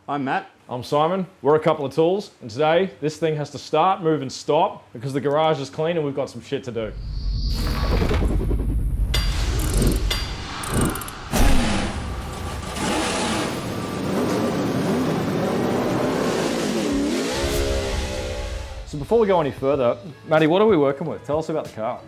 I'm Matt. I'm Simon. We're a couple of tools, and today this thing has to start, move, and stop because the garage is clean and we've got some shit to do. So before we go any further, Matty, what are we working with? Tell us about the car.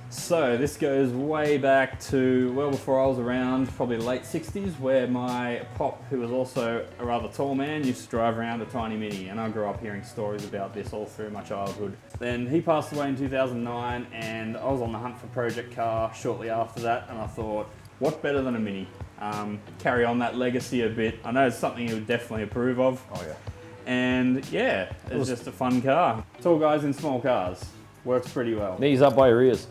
So this goes way back to well before I was around, probably late 60s, where my pop, who was also a rather tall man, used to drive around a tiny Mini, and I grew up hearing stories about this all through my childhood. Then he passed away in 2009, and I was on the hunt for a project car shortly after that, and I thought, what better than a Mini? Carry on that legacy a bit. I know it's something you would definitely approve of. Oh yeah. And yeah, it's just a fun car. Tall guys in small cars. Works pretty well. Knees up by your ears.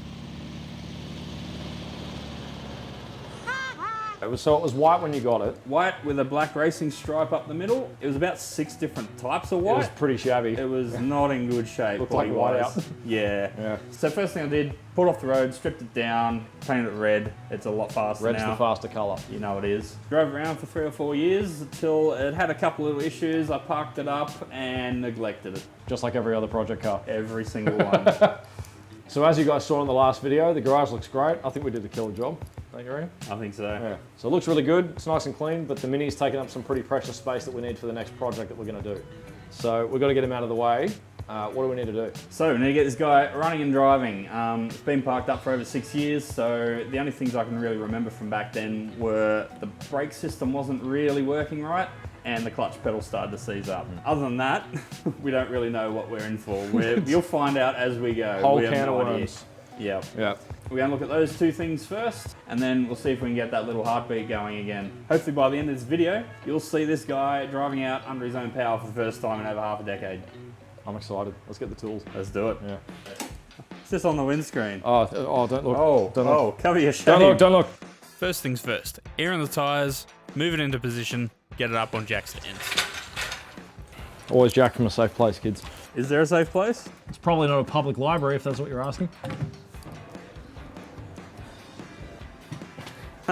It was white when you got it. White with a black racing stripe up the middle. It was about 6 different types of white. It was pretty shabby. It was not in good shape. Looked like whiteout. Yeah. So first thing I did, pulled off the road, stripped it down, painted it red. It's a lot faster now. Red's the faster colour. You know it is. Drove around for 3 or 4 years until it had a couple little issues. I parked it up and neglected it. Just like every other project car. Every single one. So as you guys saw in the last video, the garage looks great. I think we did the killer job. Don't you reckon? I think so. Yeah. So it looks really good. It's nice and clean, but the Mini's taking up some pretty precious space that we need for the next project that we're going to do. So we've got to get him out of the way. What do we need to do? So we need to get this guy running and driving. It's been parked up for over 6 years, so the only things I can really remember from back then were the brake system wasn't really working right, and the clutch pedal started to seize up. Other than that, we don't really know what we're in for. You'll find out as we go. Whole can of worms. Yeah. Yeah. We're going to look at those 2 things first, and then we'll see if we can get that little heartbeat going again. Hopefully by the end of this video, you'll see this guy driving out under his own power for the first time in over half a decade. I'm excited. Let's get the tools. Let's do it. Yeah. It's just on the windscreen. Oh, don't look. Don't look. Cover your shame. Don't look. First things first, air in the tyres, move it into position, get it up on jack stands. Always jack from a safe place, kids. Is there a safe place? It's probably not a public library if that's what you're asking.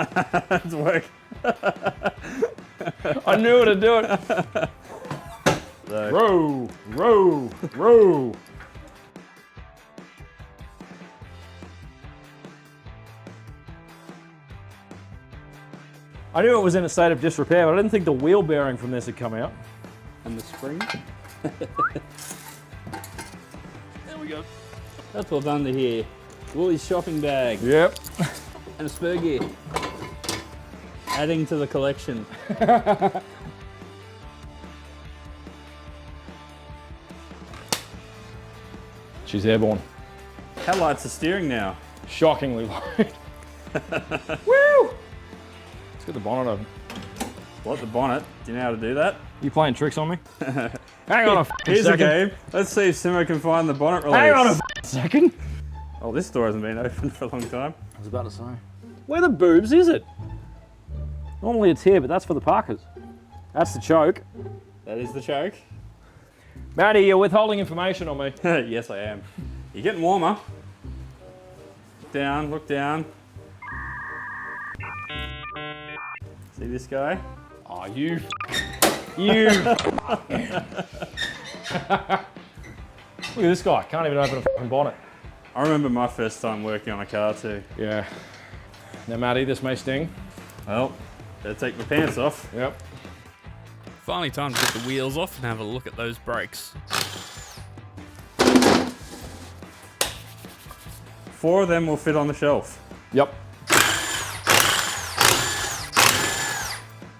It's work. I knew to do it. So. Row. I knew it was in a state of disrepair, but I didn't think the wheel bearing from this had come out. And the spring. There we go. That's what's under here. Woolly's shopping bag. Yep. And a spur gear. Adding to the collection. She's airborne. How light's the steering now? Shockingly light. Woo! Let's get the bonnet open. What, the bonnet? Do you know how to do that? You playing tricks on me? Hang on a Here's second. a game. Let's see if Simo can find the bonnet release. Hang on a second. Oh, this door hasn't been open for a long time. I was about to say. Where the boobs is it? Normally it's here, but that's for the Parkers. That's the choke. That is the choke. Matty, you're withholding information on me. Yes, I am. You're getting warmer. Look down, look down. See this guy? Oh, you. You. Look at this guy. Can't even open a fucking bonnet. I remember my first time working on a car too. Yeah. Now, Matty, this may sting. Well, better take my pants off. Yep. Finally time to get the wheels off and have a look at those brakes. 4 of them will fit on the shelf. Yep.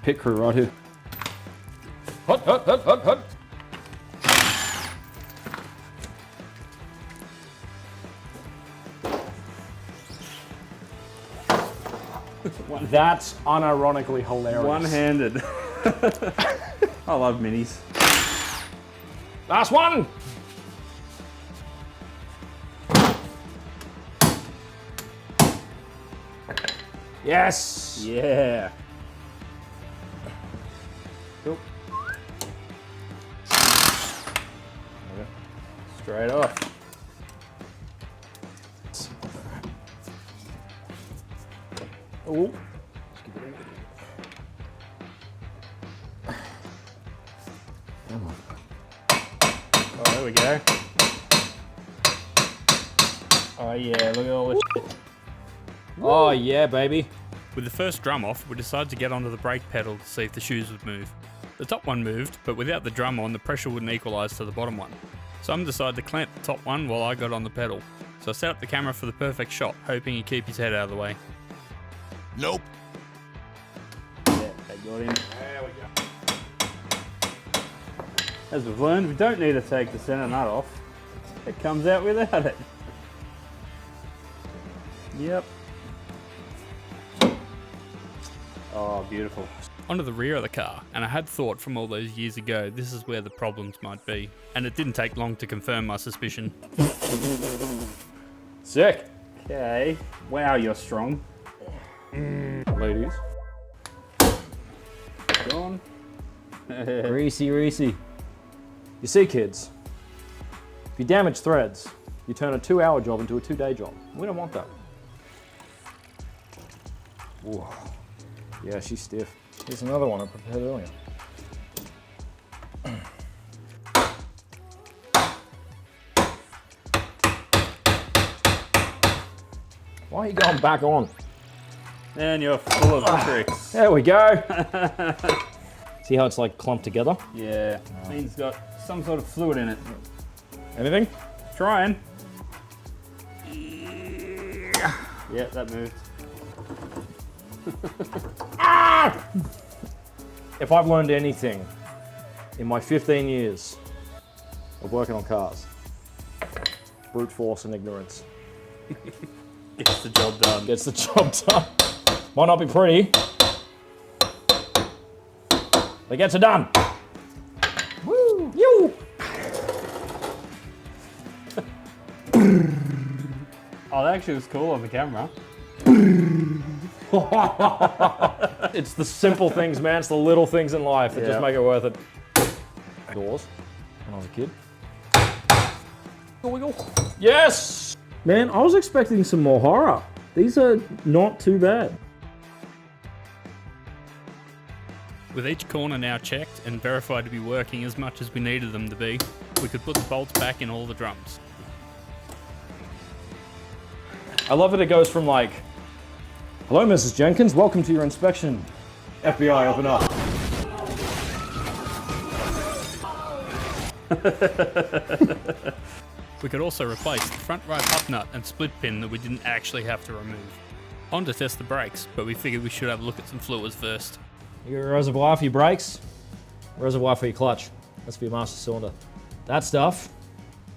Pit crew right here. Hut, hut, hut, hut, hut. That's unironically hilarious. One-handed. I love minis. Last one! Yes! Yeah. Cool. Straight off. Oh. Come on. Oh, there we go. Oh yeah, look at all this shit. Oh yeah, baby. With the first drum off, we decided to get onto the brake pedal to see if the shoes would move. The top one moved, but without the drum on, the pressure wouldn't equalise to the bottom one. Simon decided to clamp the top one while I got on the pedal. So I set up the camera for the perfect shot, hoping he'd keep his head out of the way. Nope. Yeah, they got him. There we go. As we've learned, we don't need to take the centre nut off. It comes out without it. Yep. Oh, beautiful. Onto the rear of the car, and I had thought from all those years ago this is where the problems might be. And it didn't take long to confirm my suspicion. Sick. Okay. Wow, you're strong. Ladies. Gone. Greasy, greasy. You see, kids, if you damage threads, you turn a 2-hour job into a 2-day job. We don't want that. Whoa. Yeah, she's stiff. Here's another one I prepared earlier. Why are you going back on? And you're full of tricks. There we go. See how it's like clumped together? Yeah. Means got some sort of fluid in it. Anything? Trying. Yeah, that moved. If I've learned anything in my 15 years of working on cars, brute force and ignorance Gets the job done. gets the job done. Might not be pretty, but gets it done. Woo! You! Oh, that actually was cool on the camera. It's the simple things, man. It's the little things in life that just Yeah. make it worth it. Doors. When I was a kid. Wiggle, wiggle. Yes! Man, I was expecting some more horror. These are not too bad. With each corner now checked and verified to be working as much as we needed them to be, we could put the bolts back in all the drums. I love that it goes from like, hello, Mrs. Jenkins, welcome to your inspection. FBI, open up. We could also replace the front right hub nut and split pin that we didn't actually have to remove. On to test the brakes, but we figured we should have a look at some fluids first. You got a reservoir for your brakes, reservoir for your clutch. That's for your master cylinder. That stuff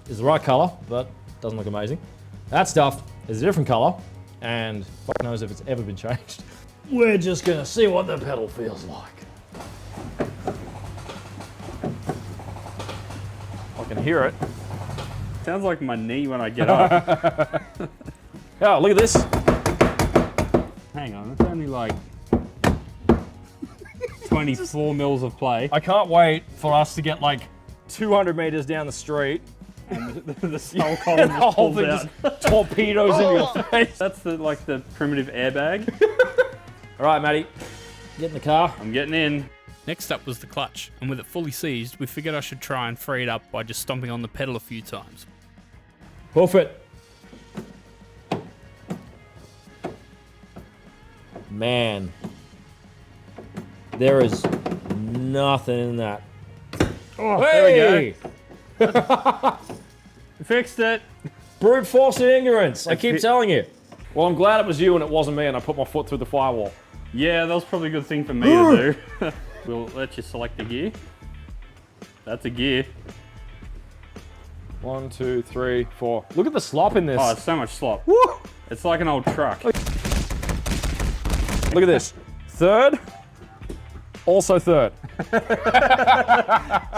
is the right color, but doesn't look amazing. That stuff is a different color, and fuck knows if it's ever been changed. We're just gonna see what the pedal feels like. I can hear it. Sounds like my knee when I get up. Oh, look at this. Hang on, it's only like 24 mils of play. I can't wait for us to get like 200 meters down the street. And the skull column The just whole pulls thing out. just torpedoes into your face. That's the primitive airbag. All right, Matty, get in the car. I'm getting in. Next up was the clutch, and with it fully seized, we figured I should try and free it up by just stomping on the pedal a few times. Hoof it. Man, there is nothing in that. Oh, Hey! there we go. Fixed it. Brute force and ignorance. I keep it. telling you. Well, I'm glad it was you and it wasn't me, and I put my foot through the firewall. Yeah, that was probably a good thing for me to do. We'll let you select the gear. That's a gear. 1, 2, 3, 4. Look at the slop in this. Oh, it's so much slop. Woo! It's like an old truck. Look at this. Third. Also third.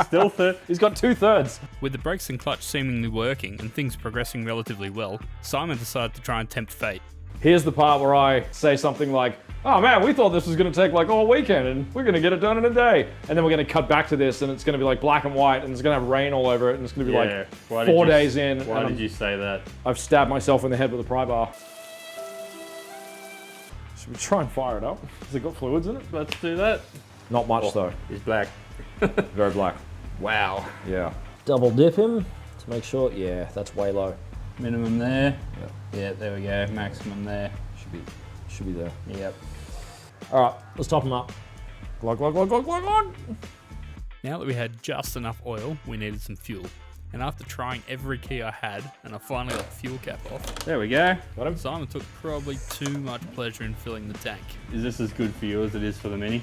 Still third. He's got 2/3. With the brakes and clutch seemingly working and things progressing relatively well, Simon decided to try and tempt fate. Here's the part where I say something like, oh man, we thought this was gonna take like all weekend and we're gonna get it done in a day. And then we're gonna cut back to this and it's gonna be like black and white and it's gonna have rain all over it and it's gonna be like Why 4 did you- days in. Why and did you say that? I've stabbed myself in the head with a pry bar. Should we try and fire it up? Has it got fluids in it? Let's do that. Not much though. He's black. Very black. Wow. Yeah. Double dip him to make sure. Yeah, that's way low. Minimum there. Yeah, there we go. Maximum there. Should be there. Yep. All right, let's top him up. Glug, glug, glug, glug, glug, glug. Now that we had just enough oil, we needed some fuel. And after trying every key I had, and I finally got the fuel cap off, There we go. Got him? Simon took probably too much pleasure in filling the tank. Is this as good for you as it is for the Mini?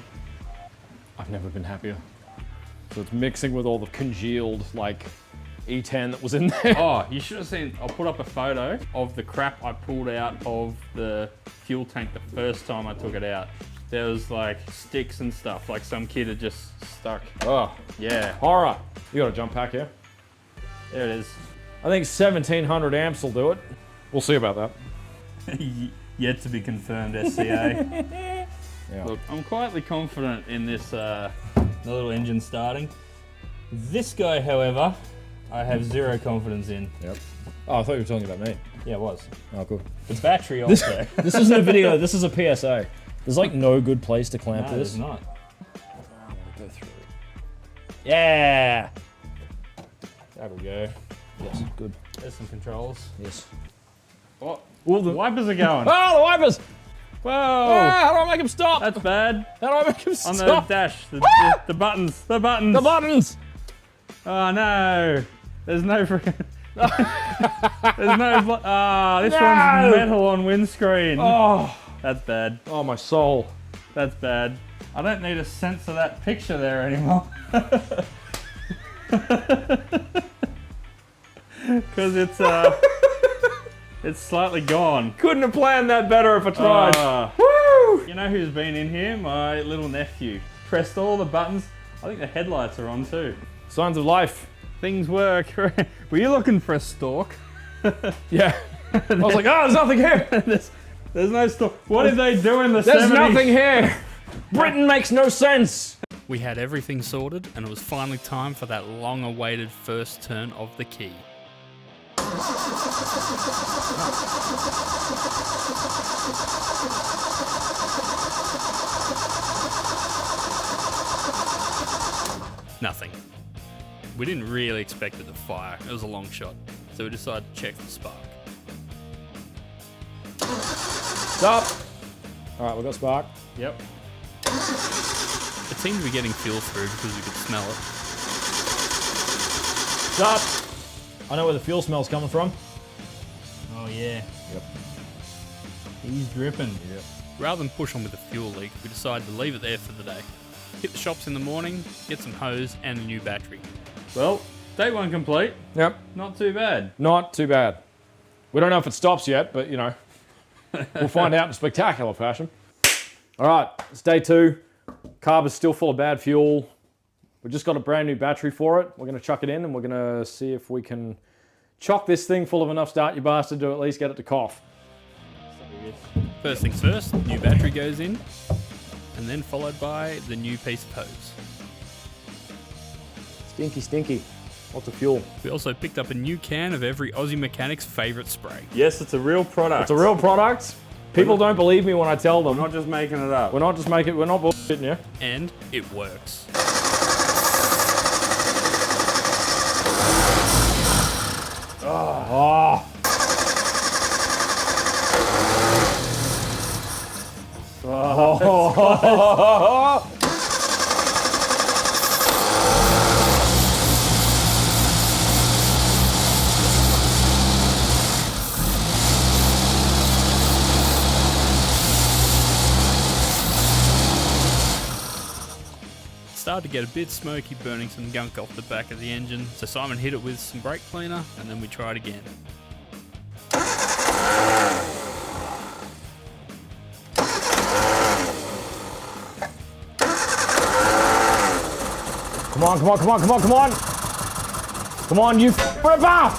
I've never been happier. So it's mixing with all the congealed, like, E10 that was in there. Oh, you should have seen. I'll put up a photo of the crap I pulled out of the fuel tank the first time I took it out. There was like sticks and stuff, like some kid had just stuck. Oh, Yeah, horror. You got a jump pack here? there it is. I think 1700 amps will do it. We'll see about that. Yet to be confirmed, SCA. Yeah. Look, I'm quietly confident in this the little engine starting. This guy, however, I have zero confidence in. Yep. Oh, I thought you were talking about me. Yeah, it was. Oh, good. The battery also. This isn't a video, this is a PSA. There's like no good place to clamp No, this. there's not. Go through. Yeah! That'll go. Yes, good. There's some controls. Yes. Oh, All the wipers are going. Oh, the wipers! Whoa! Ah, how do I make them stop? That's bad. How do I make them On the stop? dash, the buttons, the buttons. The buttons! Oh no! There's no freaking. There's no. This one's metal on windscreen. Oh, That's bad. oh, my soul. That's bad. I don't need to censor that picture there anymore. Because it's slightly gone. Couldn't have planned that better if I tried. Woo! You know who's been in here? My little nephew. Pressed all the buttons. I think the headlights are on too. Signs of life. Things work. Were you looking for a stalk? Yeah. I was like, oh, there's nothing here. There's no stalk. What did they do in the 70s? There's nothing here. Britain makes no sense. We had everything sorted, and it was finally time for that long-awaited first turn of the key. Nothing. We didn't really expect it to fire. It was a long shot, so we decided to check the spark. Stop. All right, we've got spark. Yep. It seemed to be getting fuel through because we could smell it. Stop. I know where the fuel smell's coming from. Oh yeah. Yep. He's dripping. Yep. Rather than push on with the fuel leak, we decided to leave it there for the day. Hit the shops in the morning, get some hose and a new battery. Well, day one complete. Yep. Not too bad. Not too bad. We don't know if it stops yet, but you know, we'll find out in spectacular fashion. All right, it's day 2. Carb is still full of bad fuel. We've just got a brand new battery for it. We're going to chuck it in and we're going to see if we can chock this thing full of enough start you bastard to at least get it to cough. First things first, new battery goes in, and then followed by the new piece of hose. Stinky, stinky. Lots of fuel. We also picked up a new can of every Aussie mechanic's favourite spray. Yes, it's a real product. It's a real product. People don't believe me when I tell them. We're not just making it up. We're not bullshitting you. And it works. Oh. Oh. Started to get a bit smoky, burning some gunk off the back of the engine, so Simon hit it with some brake cleaner, and then we tried again. Come on, come on, come on, come on, come on! Come on, you ripper!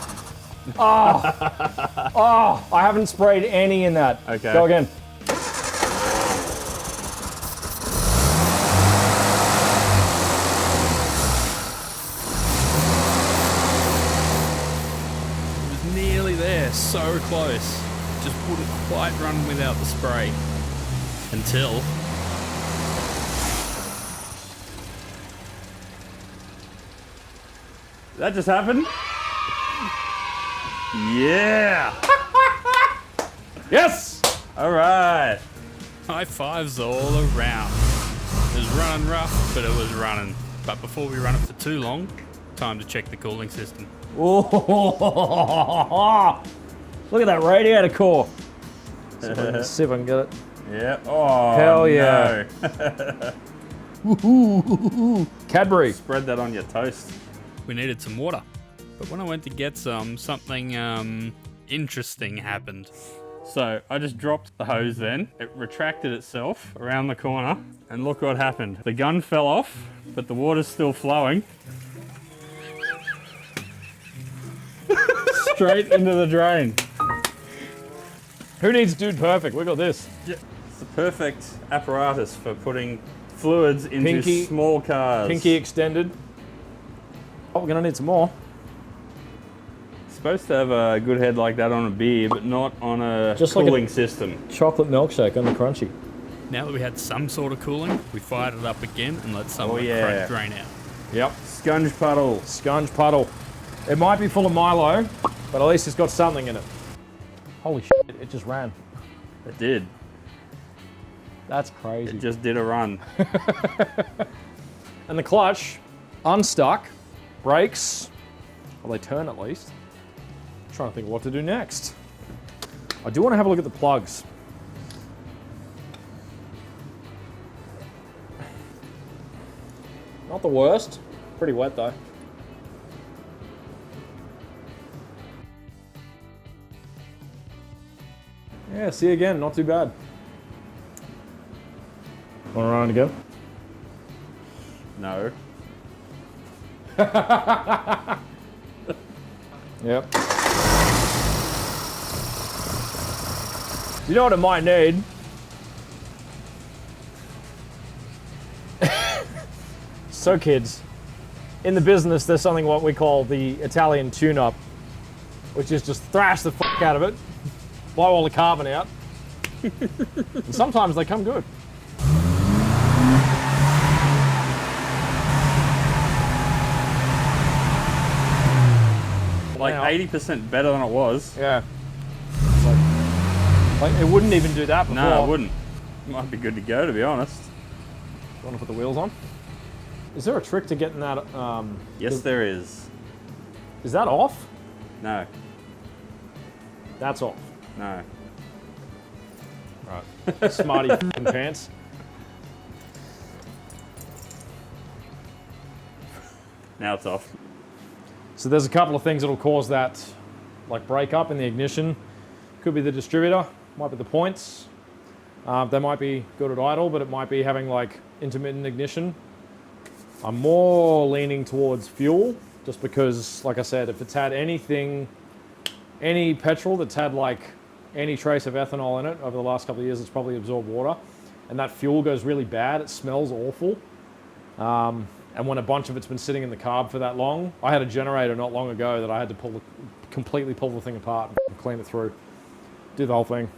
Oh. Oh, I haven't sprayed any in that. Okay. Go again. It was nearly there, so close. Just wouldn't quite run without the spray. Until... That just happened? Yeah! Yes! All right. High fives all around. It was running rough, but it was running. But before we run it for too long, time to check the cooling system. Oh, look at that radiator core. See if I can get it. Yeah. Oh, Hell yeah. No. Cadbury. Spread that on your toast. We needed some water. But when I went to get some, something interesting happened. So I just dropped the hose then. It retracted itself around the corner. And look what happened. The gun fell off, but the water's still flowing. Straight into the drain. Who needs Dude Perfect? We got this. Yeah. It's the perfect apparatus for putting fluids into small cars. Pinky extended. Oh, we're gonna need some more. Supposed to have a good head like that on a beer, but not on a Just like cooling system. Chocolate milkshake on the crunchy. Now that we had some sort of cooling, we fired it up again and let some of the yeah. crud drain out. Yep. Sponge puddle. Sponge puddle. It might be full of Milo, but at least it's got something in it. Holy shit, it just ran. It did. That's crazy. It just did a run. And the clutch, unstuck, brakes, well, they turn at least. I'm trying to think what to do next. I do want to have a look at the plugs. Not the worst. Pretty wet though. Yeah, see you again, not too bad. Want to run again? No. Yep. You know what it might need? So kids, in the business there's something what we call the Italian tune-up, which is just thrash the fuck out of it, blow all the carbon out, and sometimes they come good. Like 80% better than it was. Yeah. Like it wouldn't even do that before. No, it wouldn't. Might be good to go, to be honest. Want to put the wheels on? Is there a trick to getting that? Yes, there is. Is that off? No. That's off. No. Right. Smarty f***ing pants. Now it's off. So there's a couple of things that'll cause that, like break up in the ignition. Could be the distributor, might be the points. They might be good at idle, but it might be having like intermittent ignition. I'm more leaning towards fuel, just because, like I said, if it's had anything, any petrol that's had like any trace of ethanol in it over the last couple of years, it's probably absorbed water. And that fuel goes really bad, it smells awful. And when a bunch of it's been sitting in the carb for that long, I had a generator not long ago that I had to completely pull the thing apart and clean it through, do the whole thing.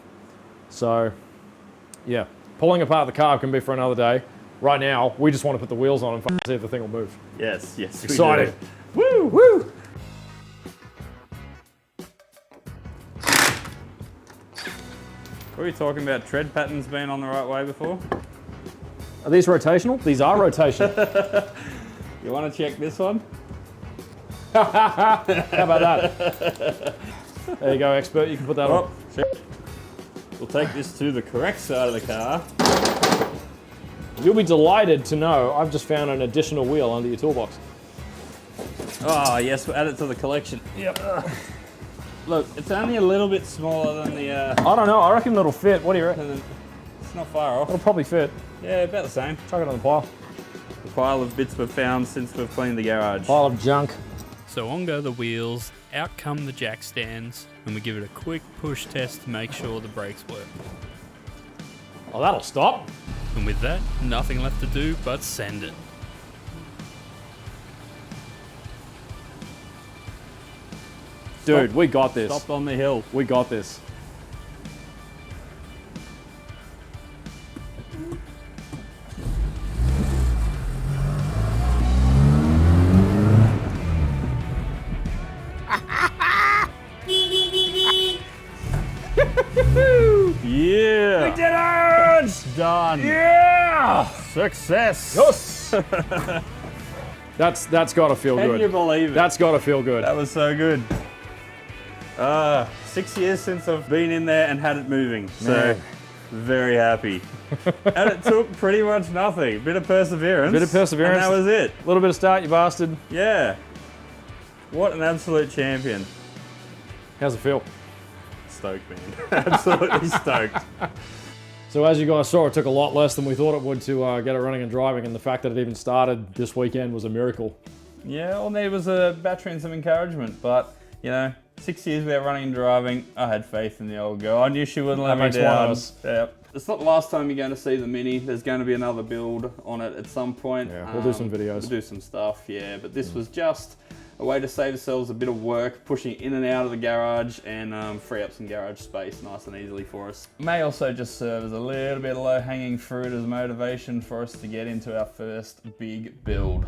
So, yeah, pulling apart the carb can be for another day. Right now, we just want to put the wheels on and see if the thing will move. Yes, yes. we Excited. do. Woo, woo! Were you talking about tread patterns being on the right way before? Are these rotational? These are rotational. You want to check this one? How about that? There you go, expert. You can put that on. Oh, shit. We'll take this to the correct side of the car. You'll be delighted to know I've just found an additional wheel under your toolbox. Oh, yes, we'll add it to the collection. Yep. Look, it's only a little bit smaller than the... I don't know. I reckon it'll fit. What do you reckon? It's not far off. It'll probably fit. Yeah, about the same. Chuck it on the pile. The pile of bits we've found since we've cleaned the garage. Pile of junk. So on go the wheels, out come the jack stands, and we give it a quick push test to make sure the brakes work. Oh, that'll stop. And with that, nothing left to do but send it. Dude, we got this. Stopped on the hill. We got this. done. Yeah! Success! Yes! That's got to feel Can good. you believe it? That's got to feel good. That was so good. 6 years since I've been in there and had it moving. So, Man. very happy. And it took pretty much nothing. Bit of perseverance. Bit of perseverance. And that was it. A little bit of start, you bastard. Yeah. What an absolute champion. How's it feel? Stoked, man. Absolutely stoked. So as you guys saw, it took a lot less than we thought it would to get it running and driving, and the fact that it even started this weekend was a miracle. Yeah, all needed was a battery and some encouragement, but, you know, 6 years without running and driving, I had faith in the old girl. I knew she wouldn't let me makes one down. of us. Yeah. It's not the last time you're going to see the Mini. There's going to be another build on it at some point. Yeah, we'll do some videos. We'll do some stuff, yeah. But this was just a way to save ourselves a bit of work, pushing in and out of the garage and free up some garage space nice and easily for us. May also just serve as a little bit of low-hanging fruit as motivation for us to get into our first big build.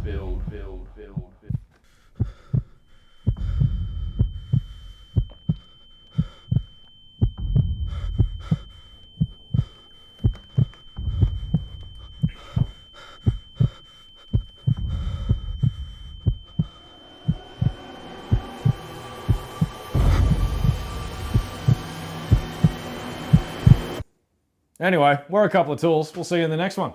Anyway, we're a couple of tools. We'll see you in the next one.